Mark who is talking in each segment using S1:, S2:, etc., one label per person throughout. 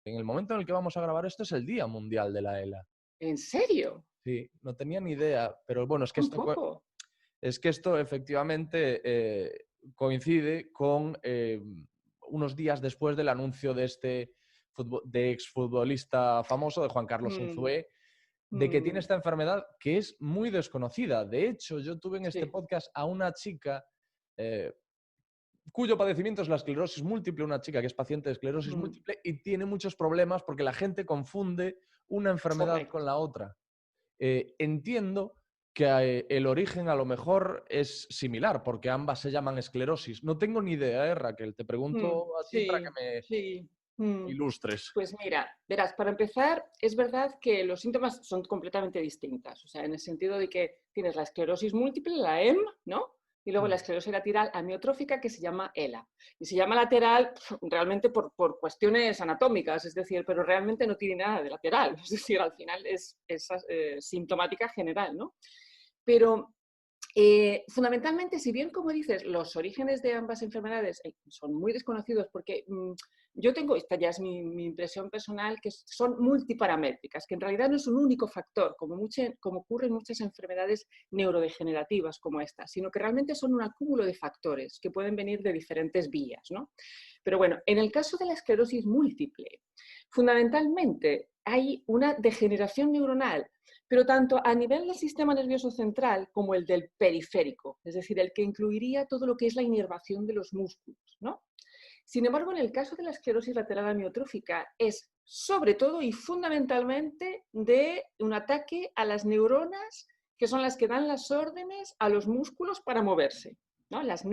S1: que en el momento en el que vamos a grabar esto es el Día Mundial de la ELA.
S2: ¿En serio?
S1: Sí, no tenía ni idea, pero bueno,
S2: Tampoco.
S1: es que esto efectivamente coincide con unos días después del anuncio de este de exfutbolista famoso, de Juan Carlos
S2: Mm,
S1: Unzué, de que tiene
S2: mm,
S1: esta enfermedad que es muy desconocida. De hecho, yo tuve en este
S2: sí.
S1: podcast a una chica eh, cuyo padecimiento es la esclerosis múltiple, una chica que es paciente de esclerosis
S2: Mm,
S1: múltiple y tiene muchos problemas porque la gente confunde una enfermedad con
S2: correcto.
S1: la otra. Entiendo que el origen a lo mejor es similar, porque ambas se llaman esclerosis. No tengo ni idea, Raquel. Te pregunto a ti para que
S2: Sí,
S1: me
S2: sí. Mm.
S1: ilustres.
S2: Pues mira, verás, para empezar, es verdad que los síntomas son completamente distintas. O sea, en el sentido de que tienes la esclerosis múltiple, la EM, ¿no? Y luego la
S1: Mm.
S2: esclerosis lateral amiotrófica, que se llama ELA. Y se llama lateral realmente por cuestiones anatómicas, es decir, pero realmente no tiene nada de lateral. Es decir, al final es sintomática general, ¿no? Pero fundamentalmente, si bien, como dices, los orígenes de ambas enfermedades son muy desconocidos porque yo tengo, esta ya es mi impresión personal, que son multiparamétricas, que en realidad no es un único factor, como ocurre en muchas enfermedades neurodegenerativas como esta, sino que realmente son un acúmulo de factores que pueden venir de diferentes vías, ¿no? Pero bueno, en el caso de la esclerosis múltiple, fundamentalmente hay una degeneración neuronal, pero tanto a nivel del sistema nervioso central como el del periférico, es decir, el que incluiría todo lo que es la inervación de los músculos, ¿no? Sin embargo, en el caso de la esclerosis lateral amiotrófica es sobre todo y fundamentalmente de un ataque a las neuronas que son las que dan las órdenes a los músculos para moverse, ¿no? Las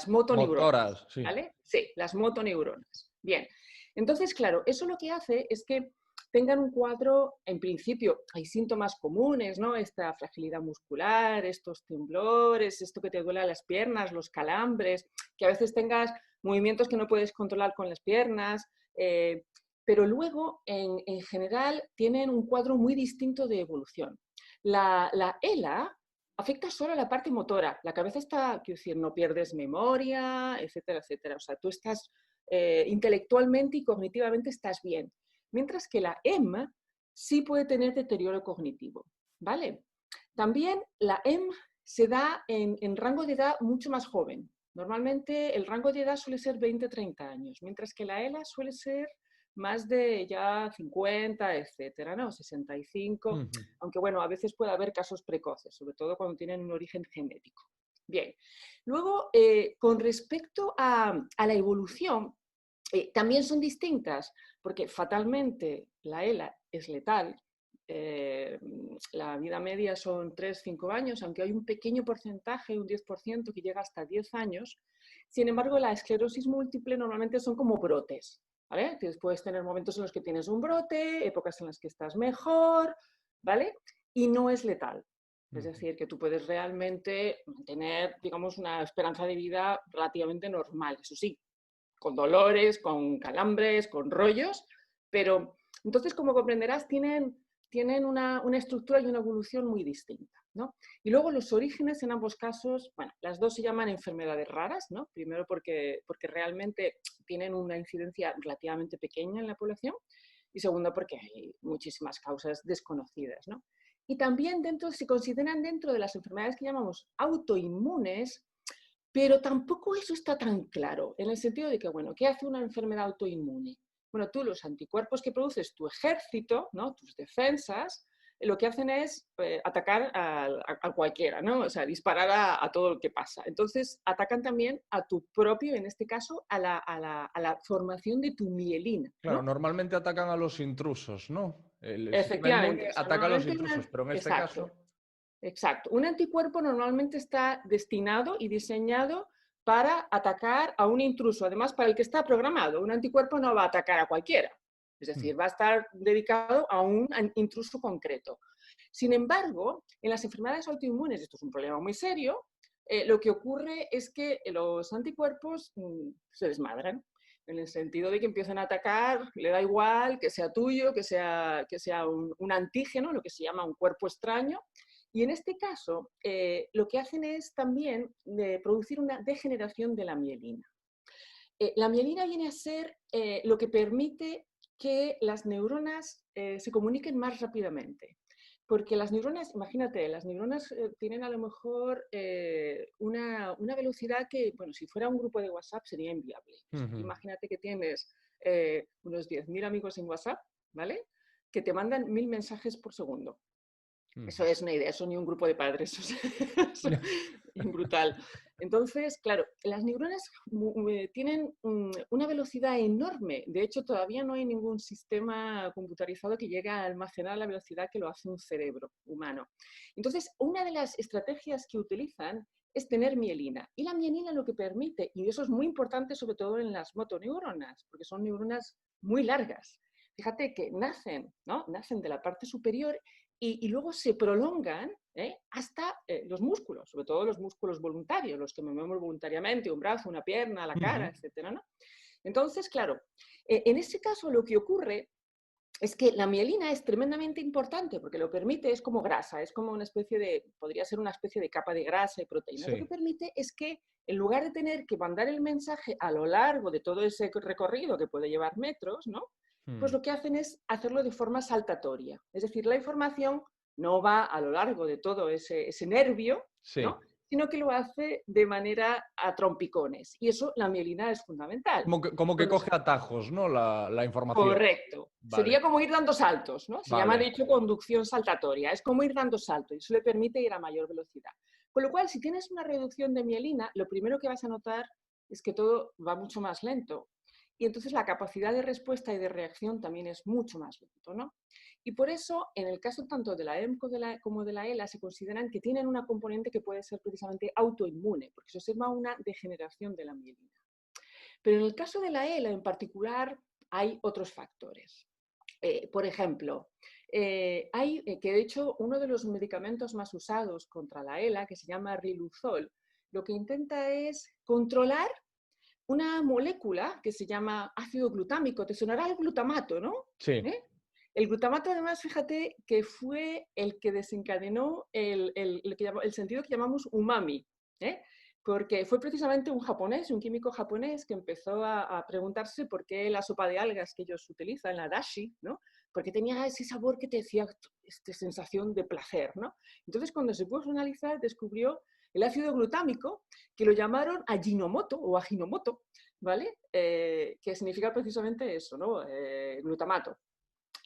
S2: motoneuronas,
S1: Motoras, sí.
S2: ¿vale? Sí, las motoneuronas. Bien, entonces, claro, eso lo que hace es que tengan un cuadro, en principio, hay síntomas comunes, ¿no? Esta fragilidad muscular, estos temblores, esto que te duele las piernas, los calambres, que a veces tengas movimientos que no puedes controlar con las piernas, pero luego, en general, tienen un cuadro muy distinto de evolución. La ELA afecta solo a la parte motora. La cabeza está, quiero decir, no pierdes memoria, etcétera, etcétera. O sea, tú estás intelectualmente y cognitivamente estás bien. Mientras que la EM sí puede tener deterioro cognitivo, ¿vale? También la EM se da en rango de edad mucho más joven. Normalmente el rango de edad suele ser 20-30 años, mientras que la ELA suele ser más de ya 50, etcétera, ¿no? 65,
S1: Ujú.
S2: aunque bueno, a veces puede haber casos precoces, sobre todo cuando tienen un origen genético. Bien, luego, con respecto a la evolución, también son distintas, porque fatalmente la ELA es letal. La vida media son 3-5 años, aunque hay un pequeño porcentaje, un 10%, que llega hasta 10 años. Sin embargo, la esclerosis múltiple normalmente son como brotes, ¿vale? Entonces, puedes tener momentos en los que tienes un brote, épocas en las que estás mejor, ¿vale? Y no es letal. Es
S1: Ujú.
S2: decir, que tú puedes realmente tener, digamos, una esperanza de vida relativamente normal. Eso sí, con dolores, con calambres, con rollos, pero entonces, como comprenderás, tienen una estructura y una evolución muy distinta, ¿no? Y luego los orígenes en ambos casos, bueno, las dos se llaman enfermedades raras, ¿no? Primero porque realmente tienen una incidencia relativamente pequeña en la población y segundo porque hay muchísimas causas desconocidas, ¿no? Y también se consideran dentro de las enfermedades que llamamos autoinmunes, pero tampoco eso está tan claro, en el sentido de que, bueno, ¿qué hace una enfermedad autoinmune? Bueno, tú los anticuerpos que produces tu ejército, ¿no? Tus defensas, lo que hacen es atacar a cualquiera, ¿no? O sea, disparar a todo lo que pasa. Entonces, atacan también a tu propio, en este caso, a la formación de tu mielina,
S1: Claro,
S2: ¿no?
S1: normalmente atacan a los intrusos, ¿no? El sistema
S2: Efectivamente,
S1: inmune
S2: o sea,
S1: ataca a los
S2: normalmente
S1: intrusos, pero en este
S2: exacto,
S1: caso...
S2: exacto. Un anticuerpo normalmente está destinado y diseñado para atacar a un intruso, además para el que está programado. Un anticuerpo no va a atacar a cualquiera, es
S1: Mm.
S2: decir, va a estar dedicado a un intruso concreto. Sin embargo, en las enfermedades autoinmunes, esto es un problema muy serio, lo que ocurre es que los anticuerpos se desmadran, en el sentido de que empiezan a atacar, le da igual que sea tuyo, que sea un antígeno, lo que se llama un cuerpo extraño, y en este caso, lo que hacen es también producir una degeneración de la mielina. La mielina viene a ser lo que permite que las neuronas se comuniquen más rápidamente. Porque las neuronas, imagínate, las neuronas tienen a lo mejor una velocidad que, bueno, si fuera un grupo de WhatsApp sería inviable. Imagínate que tienes unos 10.000 amigos en WhatsApp, ¿vale? Que te mandan 1.000 mensajes por segundo. Eso es una idea, eso ni un grupo de padres, eso es brutal. Entonces, claro, las neuronas tienen una velocidad enorme. De hecho, todavía no hay ningún sistema computarizado que llegue a almacenar la velocidad que lo hace un cerebro humano. Entonces, una de las estrategias que utilizan es tener mielina. Y la mielina lo que permite, y eso es muy importante sobre todo en las motoneuronas, porque son neuronas muy largas. Fíjate que nacen, ¿no? Nacen de la parte superior y luego se prolongan hasta los músculos, sobre todo los músculos voluntarios, los que movemos voluntariamente, un brazo, una pierna, la cara, etcétera, ¿no? Entonces, claro, en ese caso lo que ocurre es que la mielina es tremendamente importante porque lo permite, es como grasa, es como una especie de, podría ser una especie de capa de grasa y proteína. Sí. Lo que permite es que en lugar de tener que mandar el mensaje a lo largo de todo ese recorrido que puede llevar metros, ¿no? Pues lo que hacen es hacerlo de forma saltatoria. Es decir, la información no va a lo largo de todo ese nervio, sí. ¿no? Sino que lo hace de manera a trompicones. Y eso, la mielina es fundamental.
S1: Como que coge atajos, ¿no? La información.
S2: Correcto. Vale. Sería como ir dando saltos, ¿no? Se llama, de hecho, conducción saltatoria. Es como ir dando saltos y eso le permite ir a mayor velocidad. Con lo cual, si tienes una reducción de mielina, lo primero que vas a notar es que todo va mucho más lento. Y entonces la capacidad de respuesta y de reacción también es mucho más lento, ¿no? Y por eso, en el caso tanto de la EMC como de la ELA, se consideran que tienen una componente que puede ser precisamente autoinmune, porque se observa una degeneración de la mielina. Pero en el caso de la ELA en particular, hay otros factores. Por ejemplo, que de hecho uno de los medicamentos más usados contra la ELA, que se llama Riluzol, lo que intenta es controlar una molécula que se llama ácido glutámico. Te sonará el glutamato, ¿no?
S1: Sí.
S2: El glutamato, además, fíjate que fue el que desencadenó el sentido que llamamos umami, porque fue precisamente un japonés, un químico japonés, que empezó a preguntarse por qué la sopa de algas que ellos utilizan, la dashi, ¿no? Porque tenía ese sabor que te decía esta sensación de placer, ¿no? Entonces, cuando se puso a analizar, descubrió el ácido glutámico, que lo llamaron Ajinomoto o Ajinomoto, ¿vale? Que significa precisamente eso, ¿no? Glutamato.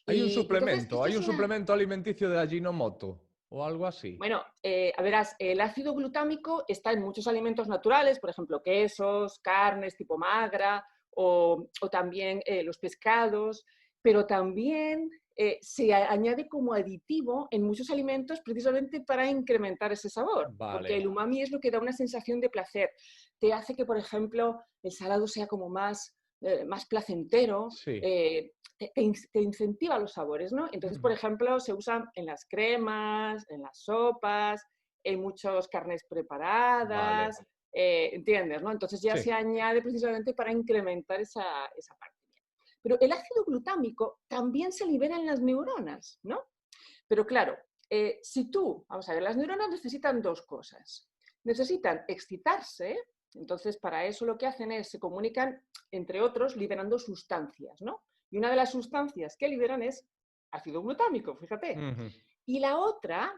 S1: Hay un suplemento, hay un suplemento alimenticio de Ajinomoto o algo así.
S2: Bueno, verás, el ácido glutámico está en muchos alimentos naturales, por ejemplo, quesos, carnes tipo magra o también los pescados, pero también se añade como aditivo en muchos alimentos precisamente para incrementar ese sabor, vale. Porque el umami es lo que da una sensación de placer. Te hace que, por ejemplo, el salado sea como más placentero, sí. Te incentiva los sabores, ¿no? Entonces, por ejemplo, se usan en las cremas, en las sopas, en muchas carnes preparadas, vale. ¿Entiendes? ¿No? Entonces ya sí. Se añade precisamente para incrementar esa parte. Pero el ácido glutámico también se libera en las neuronas, ¿no? Pero claro, vamos a ver, las neuronas necesitan dos cosas. Necesitan excitarse, entonces para eso lo que hacen es, se comunican, entre otros, liberando sustancias, ¿no? Y una de las sustancias que liberan es ácido glutámico, fíjate. Y la otra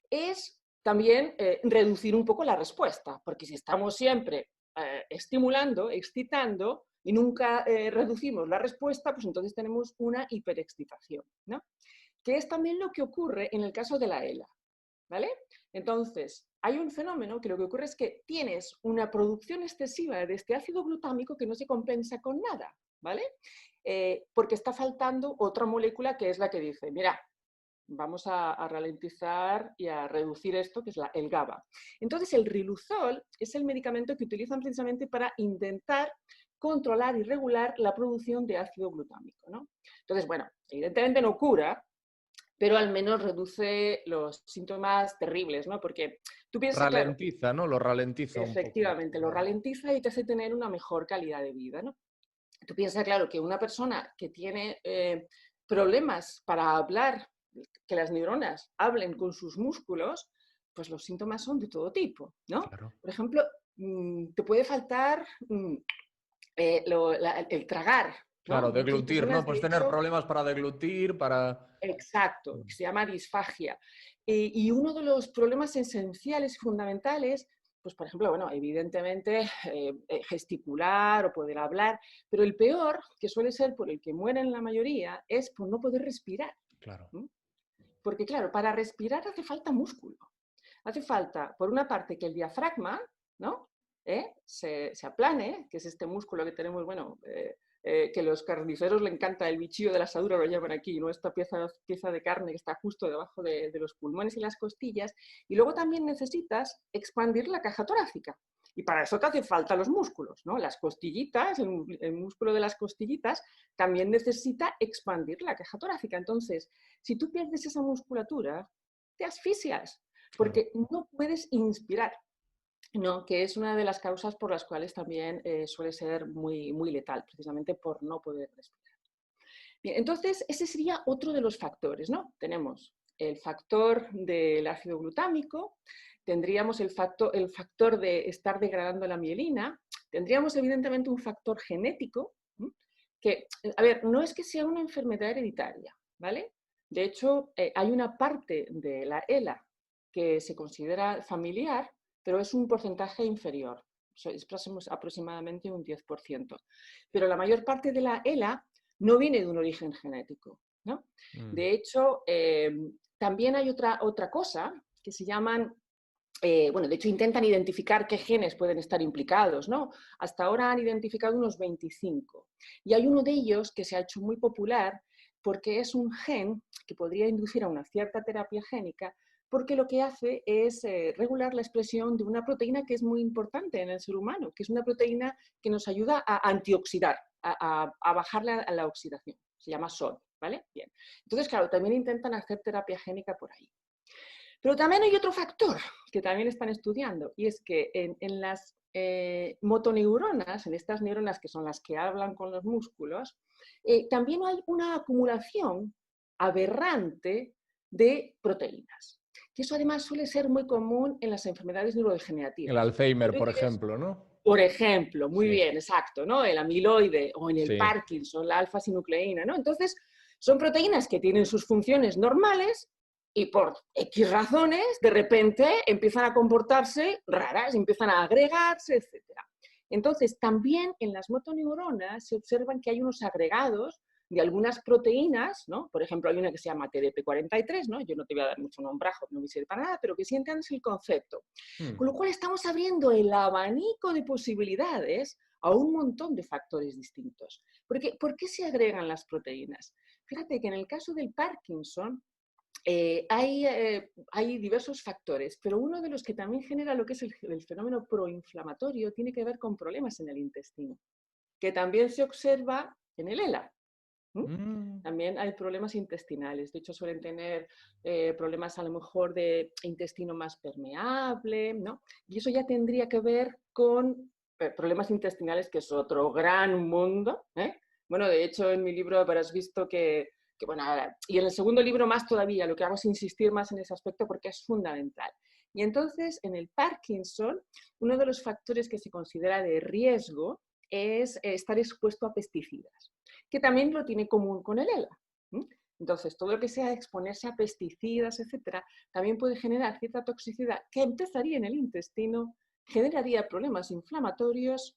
S2: es también reducir un poco la respuesta, porque si estamos siempre estimulando, excitando, y nunca reducimos la respuesta, pues entonces tenemos una hiperexcitación, ¿no? Que es también lo que ocurre en el caso de la ELA, ¿vale? Entonces, hay un fenómeno que lo que ocurre es que tienes una producción excesiva de este ácido glutámico que no se compensa con nada, ¿vale? Porque está faltando otra molécula que es la que dice, mira, vamos a ralentizar y a reducir esto, que es el GABA. Entonces, el Riluzol es el medicamento que utilizan precisamente para intentar controlar y regular la producción de ácido glutámico, ¿no? Entonces, bueno, evidentemente no cura, pero al menos reduce los síntomas terribles, ¿no? Porque tú piensas...
S1: Ralentiza, claro, ¿no? Lo ralentiza un poco.
S2: Efectivamente, lo ralentiza y te hace tener una mejor calidad de vida, ¿no? Tú piensas, claro, que una persona que tiene problemas para hablar, que las neuronas hablen con sus músculos, pues los síntomas son de todo tipo, ¿no? Claro. Por ejemplo, te puede faltar el tragar, ¿no?
S1: Claro,
S2: Muchas
S1: deglutir, ¿no?
S2: personas, de
S1: Pues tener
S2: hecho,
S1: problemas para deglutir, para...
S2: exacto, que se llama disfagia. Y uno de los problemas esenciales y fundamentales, pues por ejemplo, bueno, evidentemente gesticular o poder hablar, pero el peor, que suele ser por el que mueren la mayoría, es por no poder respirar.
S1: Claro.
S2: ¿No? Porque claro, para respirar hace falta músculo. Hace falta, por una parte, que el diafragma, ¿no? Se aplane, que es este músculo que tenemos, bueno, que los carniceros le encanta, el bichillo de la asadura lo llaman aquí, ¿no? Esta pieza de carne que está justo debajo de los pulmones y las costillas. Y luego también necesitas expandir la caja torácica. Y para eso te hace falta los músculos, ¿no? Las costillitas, el músculo de las costillitas también necesita expandir la caja torácica. Entonces, si tú pierdes esa musculatura, te asfixias,
S1: Claro.
S2: porque no puedes inspirar, ¿no? Que es una de las causas por las cuales también suele ser muy, muy letal, precisamente por no poder respirar. Bien, entonces, ese sería otro de los factores, ¿no? Tenemos el factor del ácido glutámico, tendríamos el factor de estar degradando la mielina, tendríamos evidentemente un factor genético, ¿sí? Que, a ver, no es que sea una enfermedad hereditaria, ¿vale? De hecho, hay una parte de la ELA que se considera familiar, pero es un porcentaje inferior, es aproximadamente un 10%. Pero la mayor parte de la ELA no viene de un origen genético, ¿no? De hecho, también hay otra cosa que se llaman, bueno, de hecho intentan identificar qué genes pueden estar implicados, ¿no? Hasta ahora han identificado unos 25. Y hay uno de ellos que se ha hecho muy popular porque es un gen que podría inducir a una cierta terapia génica, porque lo que hace es regular la expresión de una proteína que es muy importante en el ser humano, que es una proteína que nos ayuda a antioxidar, a bajar la oxidación. Se llama SOD, ¿vale? Bien. Entonces, claro, también intentan hacer terapia génica por ahí. Pero también hay otro factor que también están estudiando, y es que en las motoneuronas, en estas neuronas que son las que hablan con los músculos, también hay una acumulación aberrante de proteínas. Que eso además suele ser muy común en las enfermedades
S1: El
S2: neurodegenerativas.
S1: Alzheimer, por ejemplo, ¿no?
S2: Por ejemplo, muy
S1: Sí,
S2: bien, exacto, ¿no? El amiloide o en el
S1: sí.
S2: Parkinson, la alfa-sinucleína, ¿no? Entonces, son proteínas que tienen sus funciones normales y por X razones, de repente empiezan a comportarse raras, empiezan a agregarse, etc. Entonces, también en las motoneuronas se observan que hay unos agregados de algunas proteínas, ¿no? Por ejemplo, hay una que se llama TDP43, ¿no? Yo no te voy a dar mucho nombrajo, no me sirve para nada, pero que sí entiendes el concepto. Con lo cual estamos abriendo el abanico de posibilidades a un montón de factores distintos. ¿Por qué se agregan las proteínas? Fíjate que en el caso del Parkinson hay diversos factores, pero uno de los que también genera lo que es el fenómeno proinflamatorio tiene que ver con problemas en el intestino, que también se observa en el ELA. También hay problemas intestinales. De hecho, suelen tener problemas a lo mejor de intestino más permeable, ¿no? Y eso ya tendría que ver con problemas intestinales, que es otro gran mundo, ¿eh? Bueno, de hecho, en mi libro habrás visto que, bueno, y en el segundo libro más todavía, lo que hago es insistir más en ese aspecto porque es fundamental. Y entonces, en el Parkinson, uno de los factores que se considera de riesgo es estar expuesto a pesticidas, que también lo tiene común con el ELA. Entonces, todo lo que sea exponerse a pesticidas, etcétera, también puede generar cierta toxicidad que empezaría en el intestino, generaría problemas inflamatorios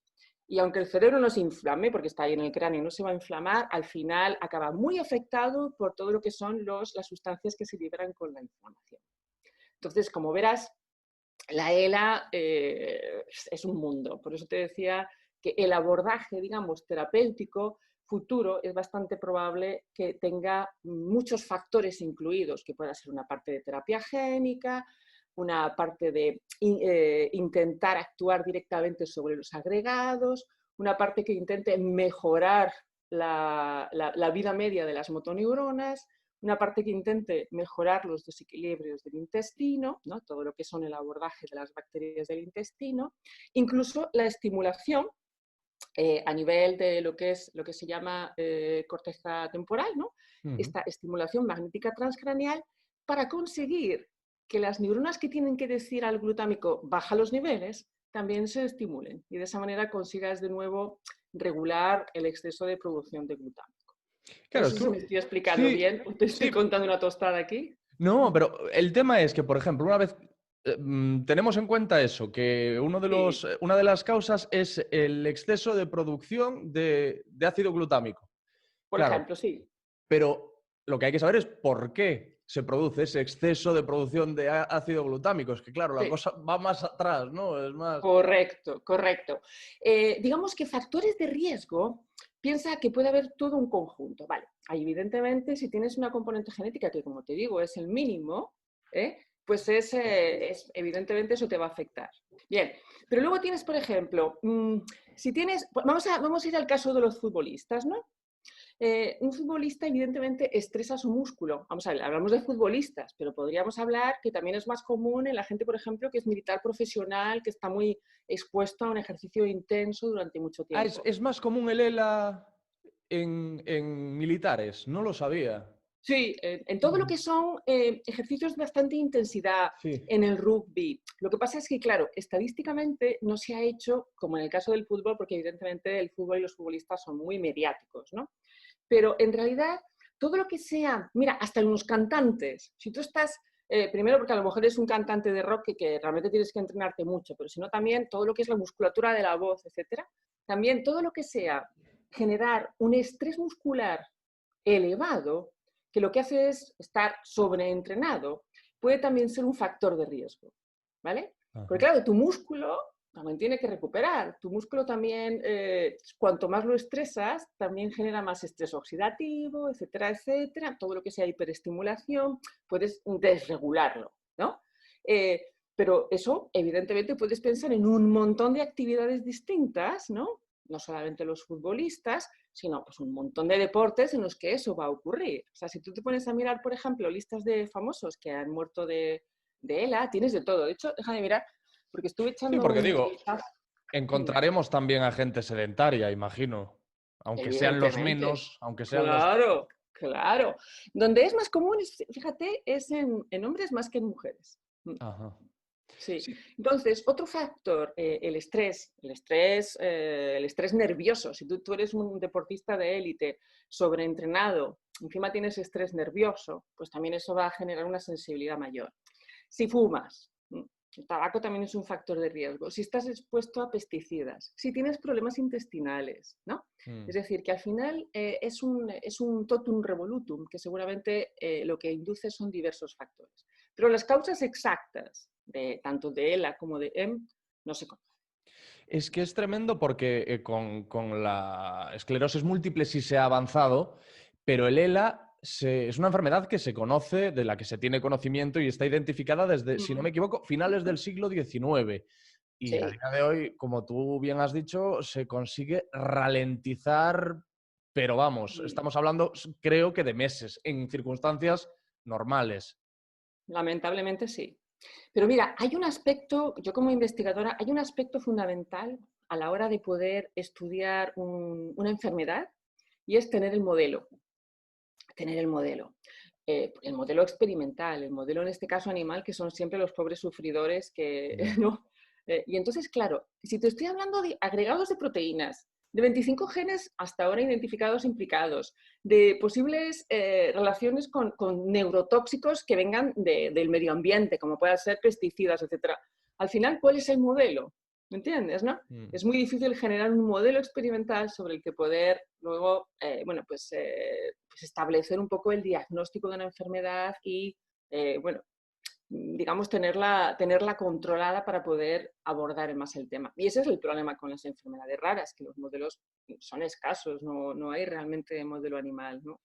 S2: y aunque el cerebro no se inflame, porque está ahí en el cráneo, no se va a inflamar, al final acaba muy afectado por todo lo que son las sustancias que se liberan con la inflamación. Entonces, como verás, la ELA es un mundo. Por eso te decía que el abordaje, digamos, terapéutico futuro es bastante probable que tenga muchos factores incluidos, que pueda ser una parte de terapia génica, una parte de intentar actuar directamente sobre los agregados, una parte que intente mejorar la vida media de las motoneuronas, una parte que intente mejorar los desequilibrios del intestino, ¿no? Todo lo que son el abordaje de las bacterias del intestino, incluso la estimulación a nivel de lo que se llama corteza temporal, ¿no? Esta estimulación magnética transcraneal para conseguir que las neuronas que tienen que decir al glutámico baja los niveles también se estimulen y de esa manera consigas de nuevo regular el exceso de producción de glutámico. No
S1: Claro,
S2: sé si me estoy explicando
S1: sí,
S2: bien o te estoy
S1: sí.
S2: contando una tostada aquí.
S1: No, pero el tema es que, por ejemplo, una vez tenemos en cuenta eso, que
S2: Sí,
S1: una de las causas es el exceso de producción de ácido glutámico.
S2: por
S1: Claro,
S2: ejemplo, sí.
S1: pero lo que hay que saber es por qué se produce ese exceso de producción de ácido glutámico. Es que, claro, la
S2: Sí.
S1: cosa va más atrás, ¿no? Es más...
S2: Correcto, correcto. Digamos que factores de riesgo, piensa que puede haber todo un conjunto. Vale, hay evidentemente, si tienes una componente genética que, como te digo, es el mínimo, pues evidentemente eso te va a afectar. Bien, pero luego tienes, por ejemplo, si tienes, vamos a ir al caso de los futbolistas, ¿no? Un futbolista evidentemente estresa su músculo. Vamos a ver, hablamos de futbolistas, pero podríamos hablar que también es más común en la gente, por ejemplo, que es militar profesional, que está muy expuesto a un ejercicio intenso durante mucho
S1: Ah,
S2: tiempo.
S1: es más común el ELA en militares, no lo sabía.
S2: Sí, en todo lo que son ejercicios de bastante intensidad
S1: Sí.
S2: en el rugby. Lo que pasa es que, claro, estadísticamente no se ha hecho como en el caso del fútbol, porque evidentemente el fútbol y los futbolistas son muy mediáticos, ¿no? Pero en realidad, todo lo que sea, mira, hasta en los cantantes, si tú estás, primero porque a lo mejor eres un cantante de rock que realmente tienes que entrenarte mucho, pero si no también todo lo que es la musculatura de la voz, etcétera, también todo lo que sea generar un estrés muscular elevado, que lo que hace es estar sobreentrenado, puede también ser un factor de riesgo, ¿vale? Porque
S1: Ajá.
S2: claro, tu músculo también tiene que recuperar. Tu músculo también, cuanto más lo estresas, también genera más estrés oxidativo, etcétera, etcétera. Todo lo que sea hiperestimulación, puedes desregularlo, ¿no? Pero eso, evidentemente, puedes pensar en un montón de actividades distintas, ¿no? No solamente los futbolistas, sino pues un montón de deportes en los que eso va a ocurrir. O sea, si tú te pones a mirar, por ejemplo, listas de famosos que han muerto de ELA, tienes de todo. De hecho, déjame mirar, porque estuve
S1: Sí,
S2: echando
S1: porque
S2: un
S1: digo,
S2: vistazo. Dime.
S1: encontraremos también a gente sedentaria, imagino. Aunque sean los
S2: Evidentemente.
S1: menos, aunque sean los...
S2: Claro, claro. Donde es más común, fíjate, es en hombres más que en mujeres.
S1: Ajá.
S2: Sí.
S1: Sí.
S2: Entonces, otro factor, el estrés nervioso. Si tú eres un deportista de élite, sobreentrenado, encima tienes estrés nervioso, pues también eso va a generar una sensibilidad mayor. Si fumas, el tabaco también es un factor de riesgo. Si estás expuesto a pesticidas, si tienes problemas intestinales, ¿no?
S1: Mm.
S2: Es decir, que al final es un totum revolutum, que seguramente lo que induce son diversos factores. Pero las causas exactas, tanto de ELA como de EM, no se conocen.
S1: Es que es tremendo porque con la esclerosis múltiple sí se ha avanzado, pero el ELA es una enfermedad que se conoce, de la que se tiene conocimiento y está identificada desde, si no me equivoco, finales del siglo XIX. Y a
S2: Sí,
S1: día de hoy, como tú bien has dicho, se consigue ralentizar, pero vamos, estamos hablando, creo que de meses, en circunstancias normales.
S2: lamentablemente sí. Pero mira, hay un aspecto, yo como investigadora, hay un aspecto fundamental a la hora de poder estudiar una enfermedad y es tener el modelo. Tener el modelo experimental, el modelo en este caso animal, que son siempre los pobres sufridores que,
S1: Ya.
S2: ¿no? Y entonces, claro, si te estoy hablando de agregados de proteínas, de 25 genes hasta ahora identificados implicados, de posibles relaciones con neurotóxicos que vengan del medio ambiente, como puedan ser pesticidas, etcétera. Al final, ¿cuál es el modelo? ¿Me entiendes, no?
S1: Mm.
S2: Es muy difícil generar un modelo experimental sobre el que poder luego, pues establecer un poco el diagnóstico de una enfermedad y, bueno, digamos, tenerla controlada para poder abordar más el tema. Y ese es el problema con las enfermedades raras, que los modelos son escasos, no hay realmente modelo animal, ¿no?